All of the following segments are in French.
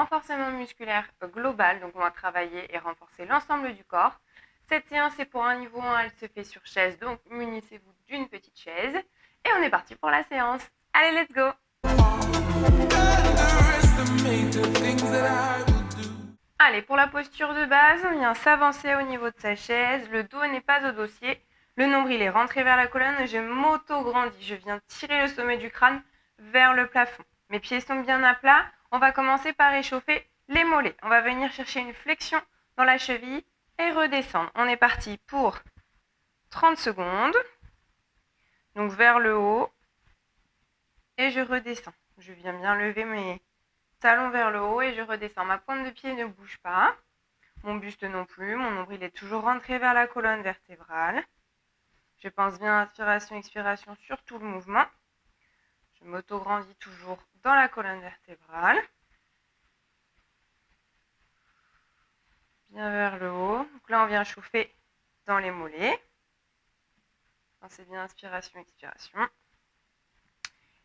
renforcement musculaire global, donc on va travailler et renforcer l'ensemble du corps. Cette séance est pour un niveau 1, elle se fait sur chaise, donc munissez-vous d'une petite chaise. Et on est parti pour la séance. Allez, let's go! Allez, pour la posture de base, on vient s'avancer au niveau de sa chaise, le dos n'est pas au dossier, le nombril est rentré vers la colonne, je m'auto-grandis, je viens tirer le sommet du crâne vers le plafond. Mes pieds sont bien à plat, on va commencer par échauffer les mollets. On va venir chercher une flexion dans la cheville et redescendre. On est parti pour 30 secondes, donc vers le haut, et je redescends. Je viens bien lever mes talons vers le haut et je redescends. Ma pointe de pied ne bouge pas, mon buste non plus, mon nombril est toujours rentré vers la colonne vertébrale. Je pense bien inspiration, expiration sur tout le mouvement. Je m'auto-grandis toujours dans la colonne vertébrale. Bien vers le haut. Donc là, on vient chauffer dans les mollets. Pensez bien inspiration, expiration.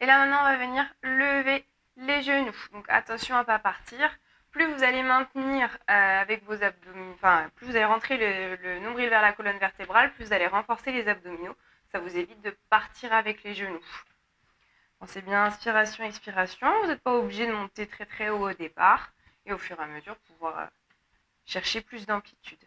Et là, maintenant, on va venir lever les genoux. Donc attention à ne pas partir. Plus vous allez maintenir avec vos abdominaux, plus vous allez rentrer le nombril vers la colonne vertébrale, plus vous allez renforcer les abdominaux. Ça vous évite de partir avec les genoux. Pensez bien inspiration, expiration. Vous n'êtes pas obligé de monter très très haut au départ. Et au fur et à mesure, pouvoir chercher plus d'amplitude.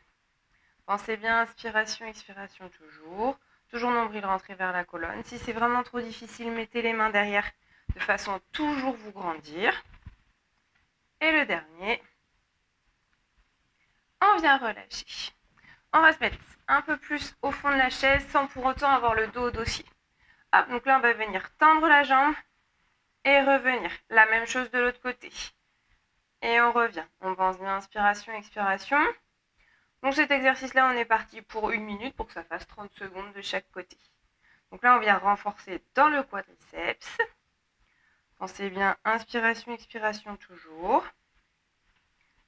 Pensez bien inspiration, expiration toujours. Toujours nombril rentré vers la colonne. Si c'est vraiment trop difficile, mettez les mains derrière de façon à toujours vous grandir. Et le dernier, on vient relâcher. On va se mettre un peu plus au fond de la chaise sans pour autant avoir le dos au dossier. Hop, donc là, on va venir tendre la jambe et revenir. La même chose de l'autre côté. Et on revient. On pense bien inspiration, expiration. Donc cet exercice-là, on est parti pour 1 minute pour que ça fasse 30 secondes de chaque côté. Donc là, on vient renforcer dans le quadriceps. Pensez bien inspiration, expiration toujours.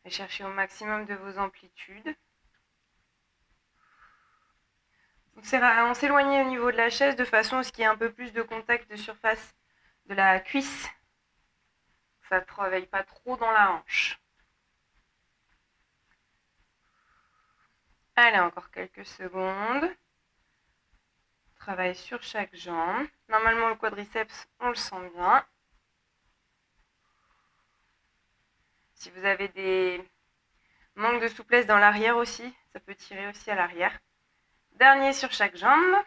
Et cherchez au maximum de vos amplitudes. Donc on s'éloigne au niveau de la chaise de façon à ce qu'il y ait un peu plus de contact de surface de la cuisse. Ça ne travaille pas trop dans la hanche. Allez, encore quelques secondes. Travaille sur chaque jambe. Normalement, le quadriceps, on le sent bien. Si vous avez des manques de souplesse dans l'arrière aussi, ça peut tirer aussi à l'arrière. Dernier sur chaque jambe.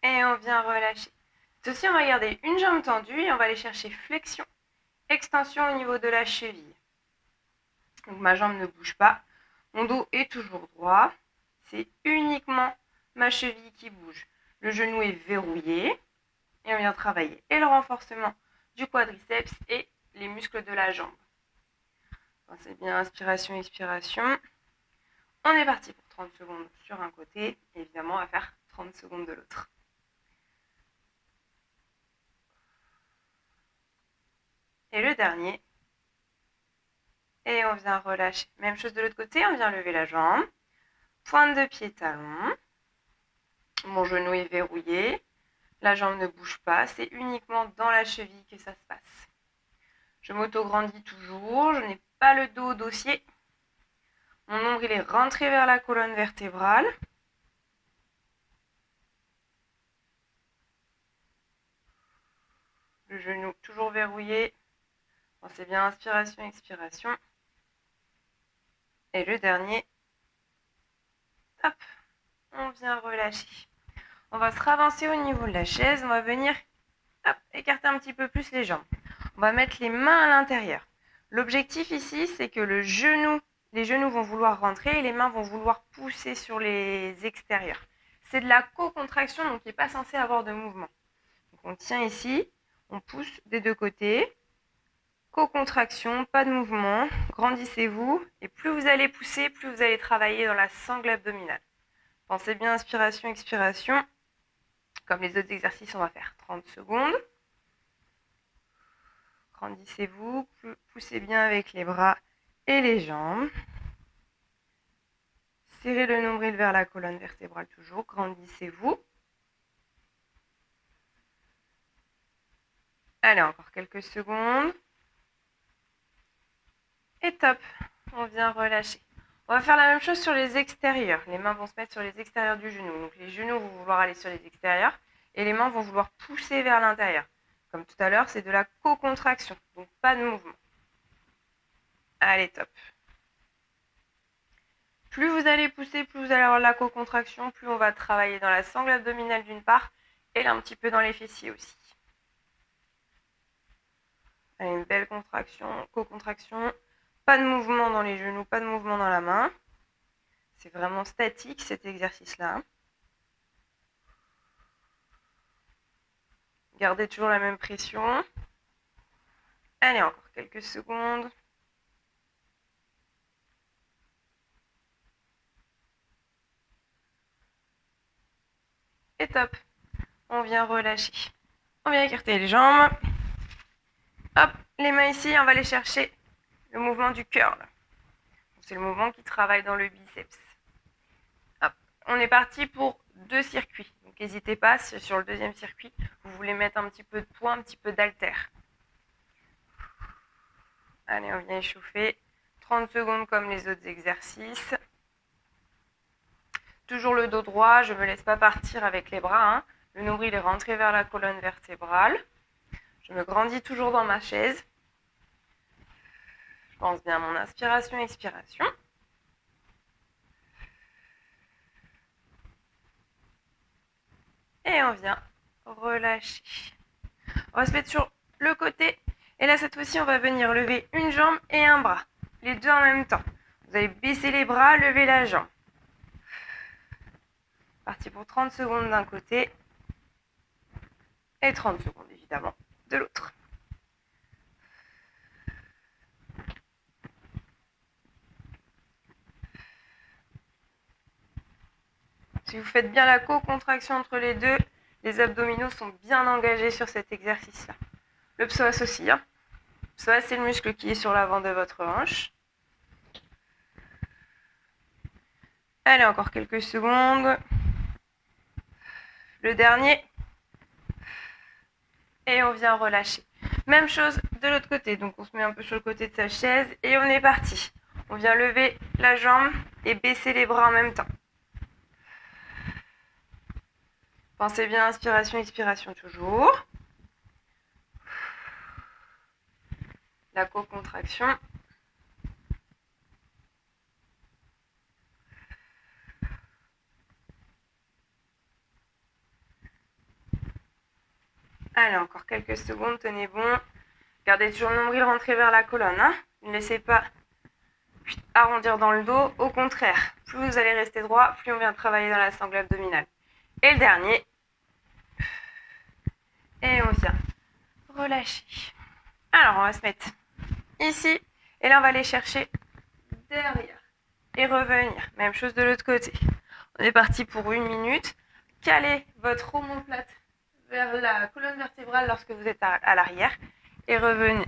Et on vient relâcher. Ceci, on va garder une jambe tendue et on va aller chercher flexion, extension au niveau de la cheville. Donc ma jambe ne bouge pas. Mon dos est toujours droit. C'est uniquement ma cheville qui bouge. Le genou est verrouillé. Et on vient travailler et le renforcement du quadriceps et les muscles de la jambe. Pensez bien inspiration, expiration. On est parti pour 30 secondes sur un côté. Et évidemment, on va faire 30 secondes de l'autre. Et le dernier. Et on vient relâcher. Même chose de l'autre côté, on vient lever la jambe. Pointe de pied, talon. Mon genou est verrouillé. La jambe ne bouge pas. C'est uniquement dans la cheville que ça se passe. Je m'auto-grandis toujours. Je n'ai pas le dos au dossier. Mon nombril est rentré vers la colonne vertébrale. Le genou toujours verrouillé. Pensez bien inspiration, expiration. Et le dernier, hop, on vient relâcher. On va se ravancer au niveau de la chaise. On va venir écarter un petit peu plus les jambes. On va mettre les mains à l'intérieur. L'objectif ici, c'est que les genoux vont vouloir rentrer et les mains vont vouloir pousser sur les extérieurs. C'est de la co-contraction, donc il n'est pas censé avoir de mouvement. Donc on tient ici, on pousse des deux côtés. Co-contraction, pas de mouvement, grandissez-vous. Et plus vous allez pousser, plus vous allez travailler dans la sangle abdominale. Pensez bien inspiration, expiration. Comme les autres exercices, on va faire 30 secondes. Grandissez-vous, poussez bien avec les bras et les jambes. Serrez le nombril vers la colonne vertébrale toujours, grandissez-vous. Allez, encore quelques secondes. Et top, on vient relâcher. On va faire la même chose sur les extérieurs. Les mains vont se mettre sur les extérieurs du genou. Donc les genoux vont vouloir aller sur les extérieurs et les mains vont vouloir pousser vers l'intérieur. Comme tout à l'heure, c'est de la co-contraction, donc pas de mouvement. Allez, top. Plus vous allez pousser, plus vous allez avoir la co-contraction, plus on va travailler dans la sangle abdominale d'une part et là un petit peu dans les fessiers aussi. Allez, une belle contraction, co-contraction. Pas de mouvement dans les genoux, pas de mouvement dans la main. C'est vraiment statique cet exercice-là. Gardez toujours la même pression. Allez, encore quelques secondes. Et top. On vient relâcher. On vient écarter les jambes. Hop, les mains ici, on va aller chercher le mouvement du curl. C'est le mouvement qui travaille dans le biceps. Hop, on est parti pour 2 circuits. Donc n'hésitez pas, si sur le deuxième circuit, vous voulez mettre un petit peu de poids, un petit peu d'haltère. Allez, on vient échauffer. 30 secondes comme les autres exercices. Toujours le dos droit, je ne me laisse pas partir avec les bras. Hein. Le nombril est rentré vers la colonne vertébrale. Je me grandis toujours dans ma chaise. Je pense bien à mon inspiration, expiration. Et on vient relâcher. On va se mettre sur le côté. Et là, cette fois-ci, on va venir lever une jambe et un bras. Les deux en même temps. Vous allez baisser les bras, lever la jambe. Parti pour 30 secondes d'un côté. Et 30 secondes, évidemment, de l'autre. Si vous faites bien la co-contraction entre les deux, les abdominaux sont bien engagés sur cet exercice-là. Le psoas aussi. Hein. Le psoas, c'est le muscle qui est sur l'avant de votre hanche. Allez, encore quelques secondes. Le dernier. Et on vient relâcher. Même chose de l'autre côté. Donc on se met un peu sur le côté de sa chaise et on est parti. On vient lever la jambe et baisser les bras en même temps. Pensez bien, inspiration, expiration toujours. La co-contraction. Allez, encore quelques secondes, tenez bon. Gardez toujours le nombril rentré vers la colonne. Hein. Ne laissez pas arrondir dans le dos. Au contraire, plus vous allez rester droit, plus on vient travailler dans la sangle abdominale. Et le dernier. Et on vient relâcher. Alors, on va se mettre ici. Et là, on va aller chercher derrière. Et revenir. Même chose de l'autre côté. On est parti pour 1 minute. Calez votre omoplate vers la colonne vertébrale lorsque vous êtes à l'arrière. Et revenez.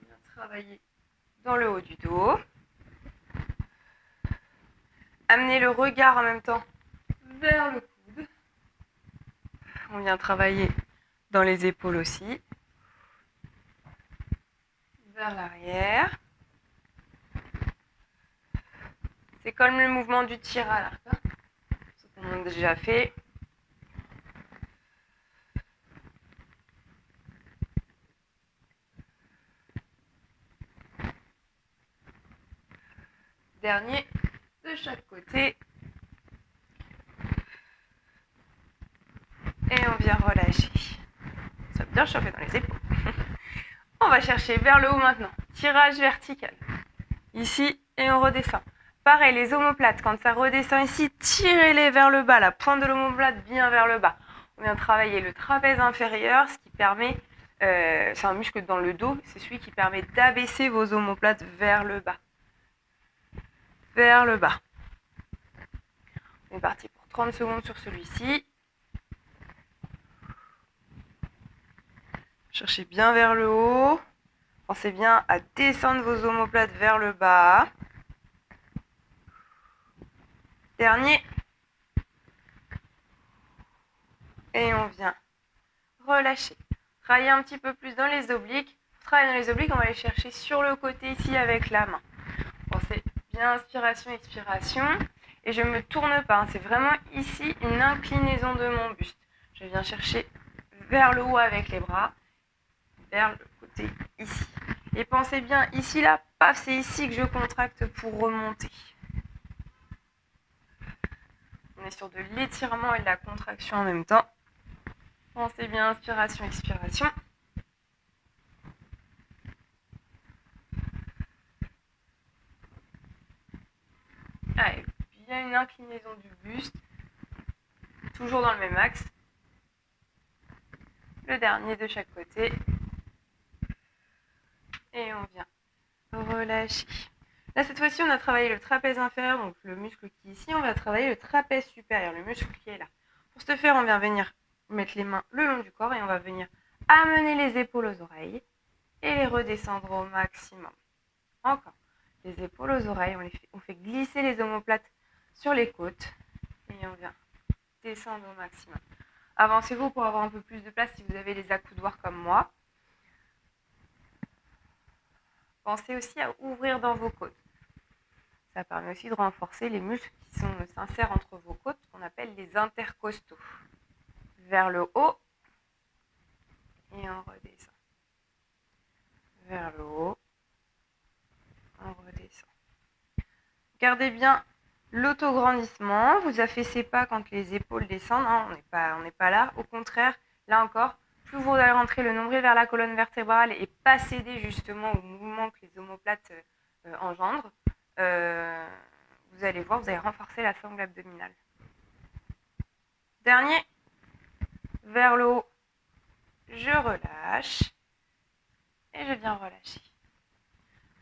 On vient travailler dans le haut du dos. Amenez le regard en même temps vers le coude. On vient travailler dans les épaules aussi. Vers l'arrière. C'est comme le mouvement du tir à l'arc. Hein. Ce qu'on a déjà fait. Dernier de chaque côté. Et on vient relâcher. Ça veut bien chauffer dans les épaules. On va chercher vers le haut maintenant. Tirage vertical. Ici, et on redescend. Pareil, les omoplates, quand ça redescend ici, tirez-les vers le bas. La pointe de l'omoplate bien vers le bas. On vient travailler le trapèze inférieur, ce qui permet, c'est un muscle dans le dos, c'est celui qui permet d'abaisser vos omoplates vers le bas. Vers le bas. On est parti pour 30 secondes sur celui-ci. Cherchez bien vers le haut. Pensez bien à descendre vos omoplates vers le bas. Dernier. Et on vient relâcher. Travailler un petit peu plus dans les obliques. travail dans les obliques, on va aller chercher sur le côté ici avec la main. Pensez bien inspiration, expiration. Et je ne me tourne pas, c'est vraiment ici une inclinaison de mon buste. Je viens chercher vers le haut avec les bras, vers le côté ici. Et pensez bien, ici, là, paf, c'est ici que je contracte pour remonter. On est sur de l'étirement et de la contraction en même temps. Pensez bien, inspiration, expiration. Allez, bien une inclinaison du buste. Toujours dans le même axe. Le dernier de chaque côté. Et on vient relâcher. Là, cette fois-ci, on a travaillé le trapèze inférieur, donc le muscle qui est ici. On va travailler le trapèze supérieur, le muscle qui est là. Pour ce faire, on vient venir mettre les mains le long du corps et on va venir amener les épaules aux oreilles et les redescendre au maximum. Encore. Les épaules aux oreilles, on fait glisser les omoplates sur les côtes et on vient descendre au maximum. Avancez-vous pour avoir un peu plus de place si vous avez les accoudoirs comme moi. Pensez aussi à ouvrir dans vos côtes. Ça permet aussi de renforcer les muscles qui s'insèrent entre vos côtes, qu'on appelle les intercostaux. Vers le haut et on redescend. Vers le haut, on redescend. Gardez bien l'autograndissement. Vous affaissez pas quand les épaules descendent. Hein, on n'est pas là. Au contraire, là encore, plus vous allez rentrer le nombril vers la colonne vertébrale et pas céder justement au mouvement que les omoplates engendrent, vous allez voir, vous allez renforcer la sangle abdominale. Dernier, vers le haut, je relâche et je viens relâcher.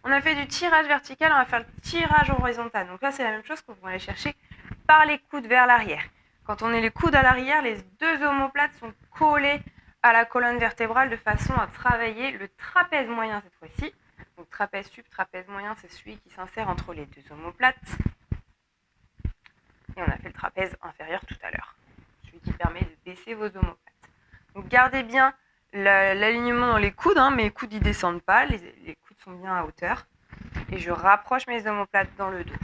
On a fait du tirage vertical, on va faire le tirage horizontal. Donc là, c'est la même chose qu'on va aller chercher par les coudes vers l'arrière. Quand on est les coudes à l'arrière, les deux omoplates sont collés à la colonne vertébrale de façon à travailler le trapèze moyen cette fois-ci. Donc trapèze sup, trapèze moyen, c'est celui qui s'insère entre les deux omoplates. Et on a fait le trapèze inférieur tout à l'heure, celui qui permet de baisser vos omoplates. Donc gardez bien l'alignement dans les coudes, hein, mes coudes ils descendent pas, les coudes sont bien à hauteur. Et je rapproche mes omoplates dans le dos.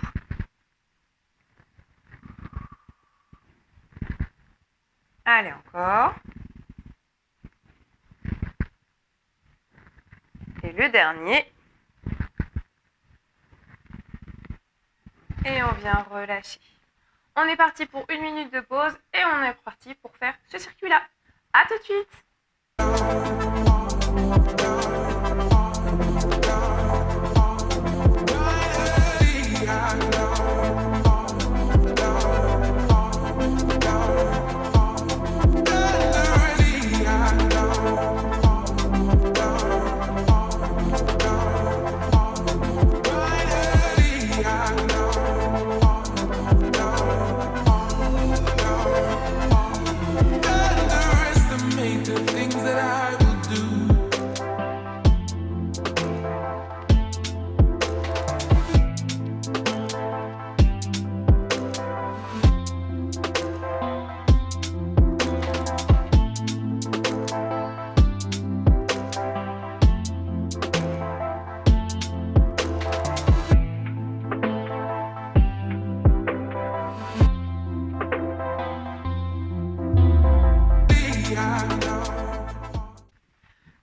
Allez, encore. Et le dernier. Et on vient relâcher. On est parti pour 1 minute de pause et on est parti pour faire ce circuit-là. À tout de suite.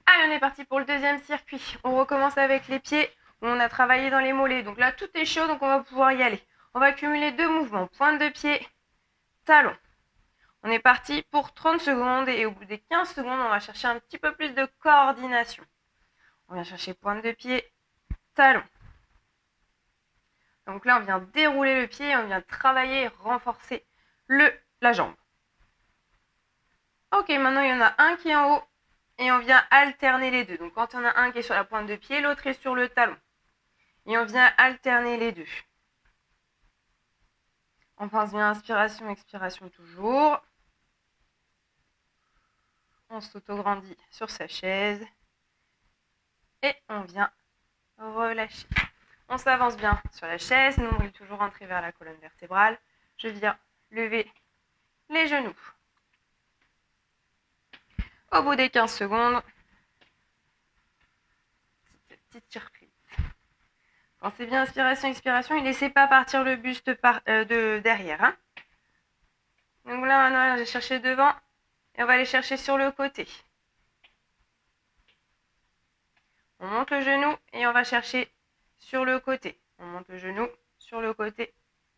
Allez, on est parti pour le deuxième circuit. On recommence avec les pieds où on a travaillé dans les mollets. Donc là, tout est chaud, donc on va pouvoir y aller. On va cumuler 2 mouvements. Pointe de pied, talon. On est parti pour 30 secondes et au bout des 15 secondes, on va chercher un petit peu plus de coordination. On vient chercher pointe de pied, talon. Donc là, on vient dérouler le pied, on vient travailler et renforcer la jambe. Ok, maintenant il y en a un qui est en haut et on vient alterner les deux. Donc quand on a un qui est sur la pointe de pied, l'autre est sur le talon. Et on vient alterner les deux. On pense bien inspiration, expiration toujours. On s'autograndit sur sa chaise. Et on vient relâcher. On s'avance bien sur la chaise, nombril toujours rentré vers la colonne vertébrale. Je viens lever les genoux. Au bout des 15 secondes, petite surprise. Pensez bien, inspiration, expiration, et laissez pas partir le buste de derrière. Hein. Donc là, maintenant, j'ai cherché devant, et on va aller chercher sur le côté. On monte le genou, et on va chercher sur le côté. On monte le genou, sur le côté,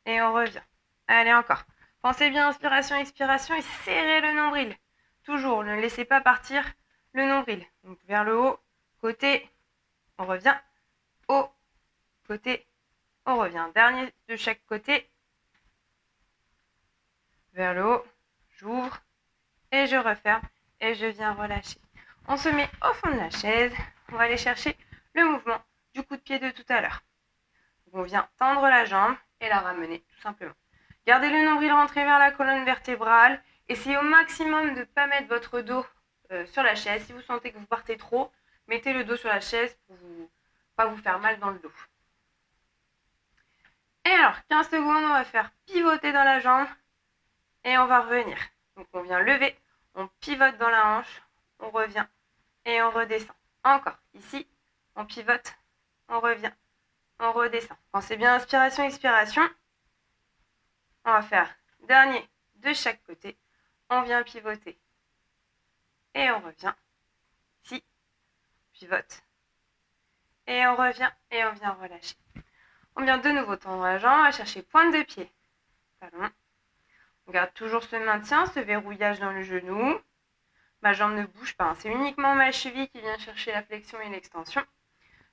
et on revient. Allez, encore. Pensez bien, inspiration, expiration, et serrez le nombril. Toujours, ne laissez pas partir le nombril. Donc vers le haut, côté, on revient, haut, côté, on revient. Dernier de chaque côté, vers le haut, j'ouvre, et je referme, et je viens relâcher. On se met au fond de la chaise, on va aller chercher le mouvement du coup de pied de tout à l'heure. On vient tendre la jambe et la ramener tout simplement. Gardez le nombril rentré vers la colonne vertébrale. Essayez au maximum de ne pas mettre votre dos sur la chaise. Si vous sentez que vous partez trop, mettez le dos sur la chaise pour ne pas vous faire mal dans le dos. Et alors, 15 secondes, on va faire pivoter dans la jambe et on va revenir. Donc on vient lever, on pivote dans la hanche, on revient et on redescend. Encore, ici, on pivote, on revient, on redescend. Pensez bien, inspiration, expiration. On va faire dernier de chaque côté. On vient pivoter. Et on revient. Ici, pivote. Et on revient et on vient relâcher. On vient de nouveau tendre la jambe, on va chercher pointe de pied. Talon. On garde toujours ce maintien, ce verrouillage dans le genou. Ma jambe ne bouge pas. C'est uniquement ma cheville qui vient chercher la flexion et l'extension.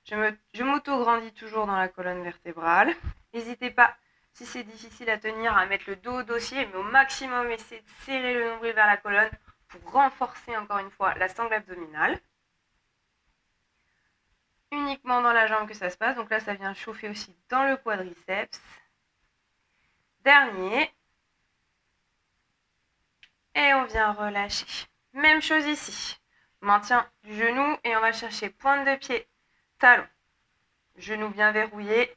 Je m'auto-grandis toujours dans la colonne vertébrale. N'hésitez pas, si c'est difficile à tenir, à mettre le dos au dossier, mais au maximum, essayez de serrer le nombril vers la colonne pour renforcer encore une fois la sangle abdominale. Uniquement dans la jambe que ça se passe. Donc là, ça vient chauffer aussi dans le quadriceps. Dernier. Et on vient relâcher. Même chose ici. Maintien du genou et on va chercher pointe de pied, talon. Genou bien verrouillé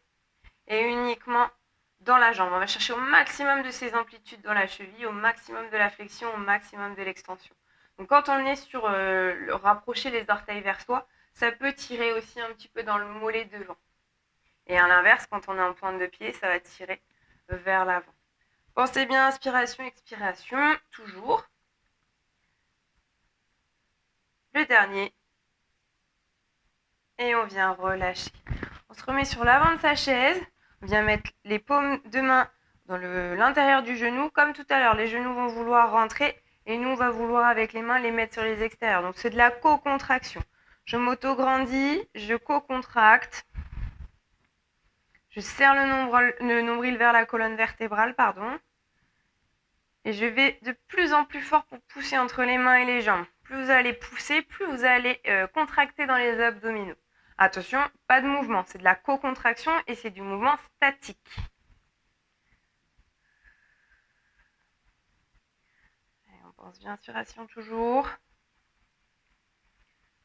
et uniquement dans la jambe. On va chercher au maximum de ces amplitudes dans la cheville, au maximum de la flexion, au maximum de l'extension. Donc quand on est sur rapprocher les orteils vers soi, ça peut tirer aussi un petit peu dans le mollet devant. Et à l'inverse, quand on est en pointe de pied, ça va tirer vers l'avant. Pensez bien, inspiration, expiration, toujours. Le dernier. Et on vient relâcher. On se remet sur l'avant de sa chaise. On vient mettre les paumes de main dans l'intérieur du genou. Comme tout à l'heure, les genoux vont vouloir rentrer et nous, on va vouloir avec les mains les mettre sur les extérieurs. Donc, c'est de la co-contraction. Je m'auto-grandis, je co-contracte. Je serre le nombril vers la colonne vertébrale, pardon. Et je vais de plus en plus fort pour pousser entre les mains et les jambes. Plus vous allez pousser, plus vous allez contracter dans les abdominaux. Attention, pas de mouvement, c'est de la co-contraction et c'est du mouvement statique. Allez, on pense bien, inspiration toujours.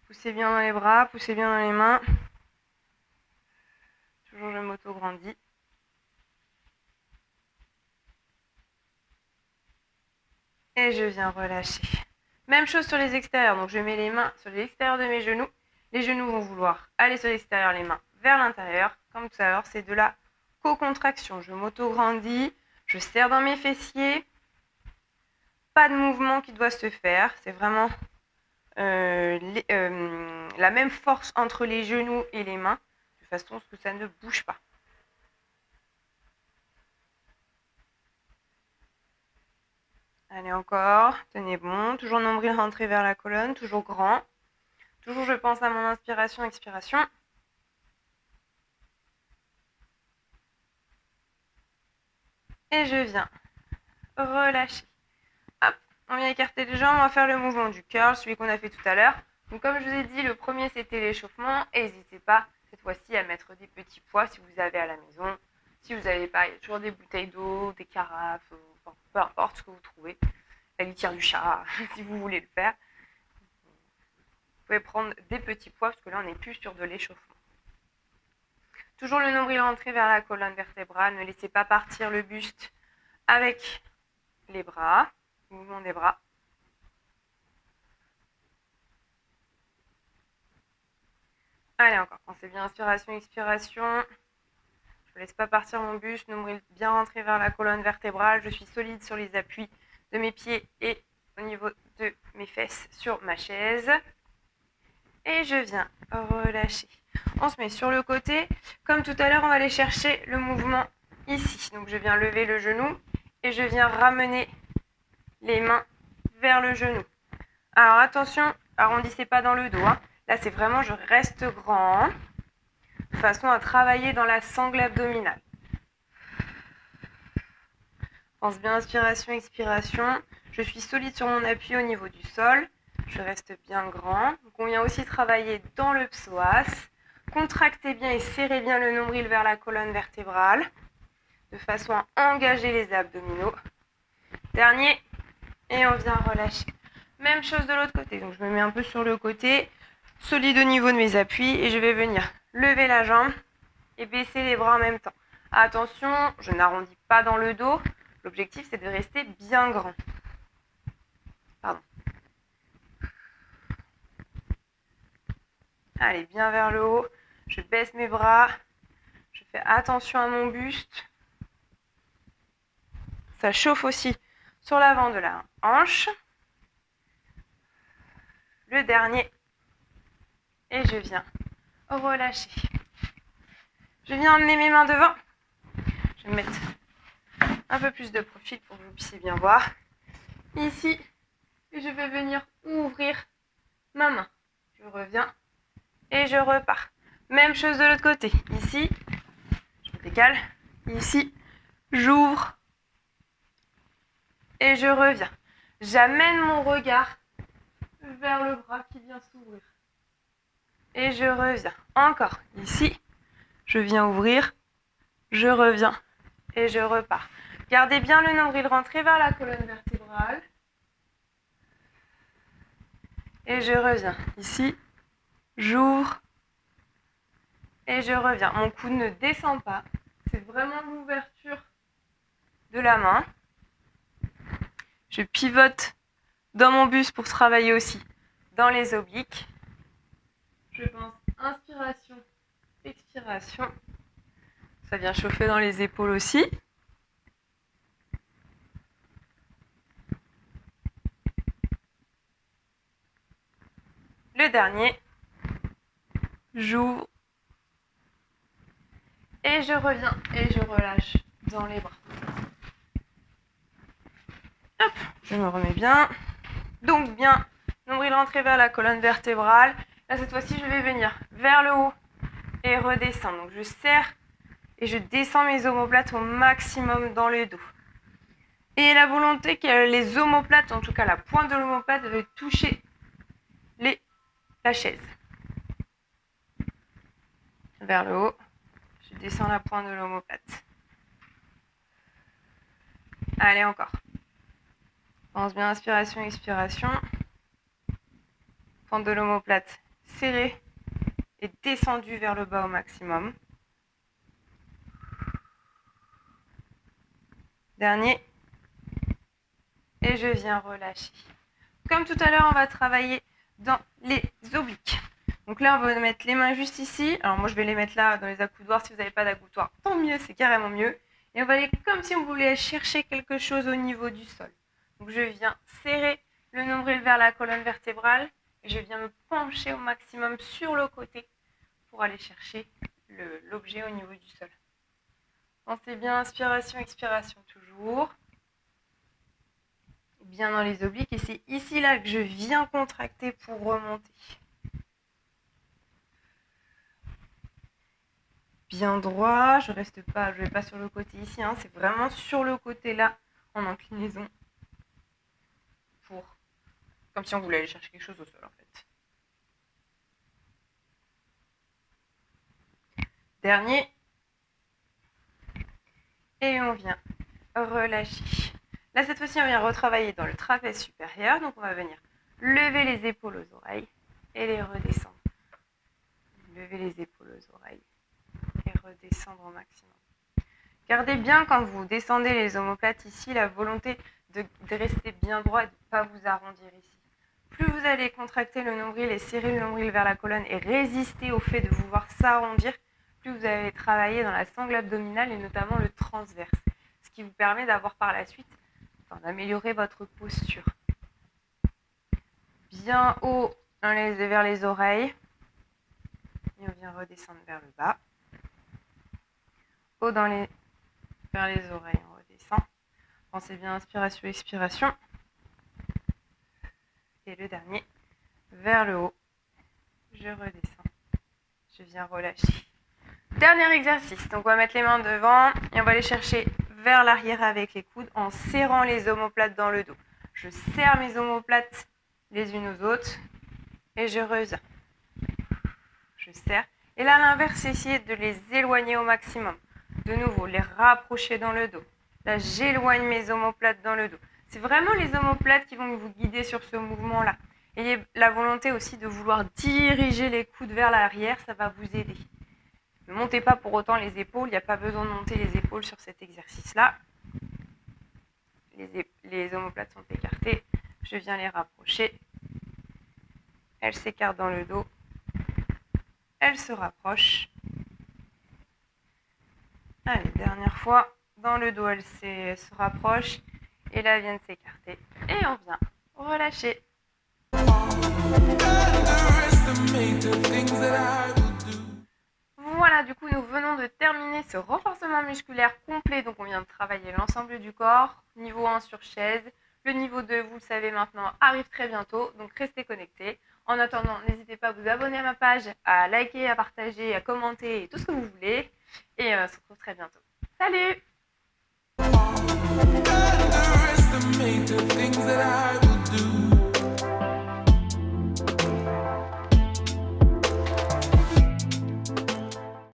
Poussez bien dans les bras, poussez bien dans les mains. Toujours je m'auto-grandis. Et je viens relâcher. Même chose sur les extérieurs, donc je mets les mains sur l'extérieur de mes genoux. Les genoux vont vouloir aller sur l'extérieur, les mains vers l'intérieur. Comme tout à l'heure, c'est de la co-contraction. Je m'auto-grandis, je serre dans mes fessiers. Pas de mouvement qui doit se faire. C'est vraiment la même force entre les genoux et les mains, de façon à ce que ça ne bouge pas. Allez, encore. Tenez bon. Toujours nombril rentré vers la colonne, toujours grand. Toujours, je pense à mon inspiration, expiration. Et je viens relâcher. Hop, on vient écarter les jambes, on va faire le mouvement du curl, celui qu'on a fait tout à l'heure. Donc comme je vous ai dit, le premier c'était l'échauffement. Et n'hésitez pas cette fois-ci à mettre des petits poids si vous avez à la maison. Si vous n'avez pas, il y a toujours des bouteilles d'eau, des carafes, enfin, peu importe ce que vous trouvez. La litière du chat, si vous voulez le faire. Vous pouvez prendre des petits poids parce que là on n'est plus sur de l'échauffement. Toujours le nombril rentré vers la colonne vertébrale. Ne laissez pas partir le buste avec les bras. Mouvement des bras. Allez, encore. Pensez bien, inspiration, expiration. Je ne laisse pas partir mon buste, nombril bien rentré vers la colonne vertébrale. Je suis solide sur les appuis de mes pieds et au niveau de mes fesses sur ma chaise. Et je viens relâcher. On se met sur le côté. Comme tout à l'heure, on va aller chercher le mouvement ici. Donc je viens lever le genou et je viens ramener les mains vers le genou. Alors attention, arrondissez pas dans le dos. Là, c'est vraiment, je reste grand, de façon à travailler dans la sangle abdominale. Pense bien, inspiration, expiration. Je suis solide sur mon appui au niveau du sol. Je reste bien grand. Donc on vient aussi travailler dans le psoas. Contractez bien et serrez bien le nombril vers la colonne vertébrale, de façon à engager les abdominaux. Dernier, et on vient relâcher. Même chose de l'autre côté. Donc je me mets un peu sur le côté, solide au niveau de mes appuis, et je vais venir lever la jambe et baisser les bras en même temps. Attention, je n'arrondis pas dans le dos. L'objectif, c'est de rester bien grand. Pardon. Allez, bien vers le haut. Je baisse mes bras. Je fais attention à mon buste. Ça chauffe aussi sur l'avant de la hanche. Le dernier. Et je viens relâcher. Je viens emmener mes mains devant. Je vais mettre un peu plus de profil pour que vous puissiez bien voir. Ici, et je vais venir ouvrir ma main. Je reviens et je repars. Même chose de l'autre côté. Ici, je me décale. Ici, j'ouvre et je reviens. J'amène mon regard vers le bras qui vient s'ouvrir. Et je reviens. Encore. Ici, je viens ouvrir, je reviens et je repars. Gardez bien le nombril rentré vers la colonne vertébrale. Et je reviens. Ici, j'ouvre et je reviens. Mon coude ne descend pas. C'est vraiment l'ouverture de la main. Je pivote dans mon buste pour travailler aussi dans les obliques. Je pense inspiration, expiration. Ça vient chauffer dans les épaules aussi. Le dernier, j'ouvre et je reviens et je relâche dans les bras. Hop, je me remets bien. Donc bien, nombril rentré vers la colonne vertébrale. Là, cette fois-ci, je vais venir vers le haut et redescendre. Donc je serre et je descends mes omoplates au maximum dans le dos. Et la volonté que les omoplates, en tout cas la pointe de l'omoplate, va toucher la chaise. Vers le haut, je descends la pointe de l'omoplate. Allez, encore. Pense bien, inspiration, expiration. Pointe de l'omoplate serrée et descendue vers le bas au maximum. Dernier. Et je viens relâcher. Comme tout à l'heure, on va travailler dans les obliques. Donc là, on va mettre les mains juste ici. Alors moi, je vais les mettre là dans les accoudoirs. Si vous n'avez pas d'accoudoir, tant mieux, c'est carrément mieux. Et on va aller comme si on voulait chercher quelque chose au niveau du sol. Donc je viens serrer le nombril vers la colonne vertébrale. Et je viens me pencher au maximum sur le côté pour aller chercher l'objet au niveau du sol. Pensez bien, inspiration, expiration toujours. Bien dans les obliques. Et c'est ici là que je viens contracter pour remonter. Bien droit, je reste pas, je vais pas sur le côté ici, c'est vraiment sur le côté là, en inclinaison, comme si on voulait aller chercher quelque chose au sol en fait. Dernier, et on vient relâcher. Là cette fois-ci on vient retravailler dans le trapèze supérieur, donc on va venir lever les épaules aux oreilles et les redescendre. Lever les épaules aux oreilles et redescendre au maximum. Gardez bien quand vous descendez les omoplates ici la volonté de rester bien droit et de ne pas vous arrondir ici. Plus vous allez contracter le nombril et serrer le nombril vers la colonne et résister au fait de vouloir s'arrondir, plus vous allez travailler dans la sangle abdominale et notamment le transverse, ce qui vous permet d'avoir par la suite, d'améliorer votre posture. Bien haut vers les oreilles, et on vient redescendre vers le bas. Haut vers les oreilles, on redescend. Pensez bien inspiration, expiration. Et le dernier, vers le haut, je redescends, je viens relâcher. Dernier exercice, donc on va mettre les mains devant et on va aller chercher vers l'arrière avec les coudes en serrant les omoplates dans le dos. Je serre mes omoplates les unes aux autres et je reviens. Je serre. Et là, à l'inverse, essayez de les éloigner au maximum. De nouveau, les rapprocher dans le dos. Là, j'éloigne mes omoplates dans le dos. C'est vraiment les omoplates qui vont vous guider sur ce mouvement-là. Ayez la volonté aussi de vouloir diriger les coudes vers l'arrière, ça va vous aider. Ne montez pas pour autant les épaules, il n'y a pas besoin de monter les épaules sur cet exercice-là. Les omoplates sont écartées, je viens les rapprocher. Elles s'écartent dans le dos, elles se rapprochent. Allez, dernière fois, dans le dos, elles se rapprochent et là, elles viennent s'écarter. Et on vient relâcher. Voilà, du coup, nous venons de terminer ce renforcement musculaire complet. Donc, on vient de travailler l'ensemble du corps. Niveau 1 sur chaise. Le niveau 2, vous le savez maintenant, arrive très bientôt. Donc, restez connectés. En attendant, n'hésitez pas à vous abonner à ma page, à liker, à partager, à commenter et tout ce que vous voulez. Et on se retrouve très bientôt. Salut!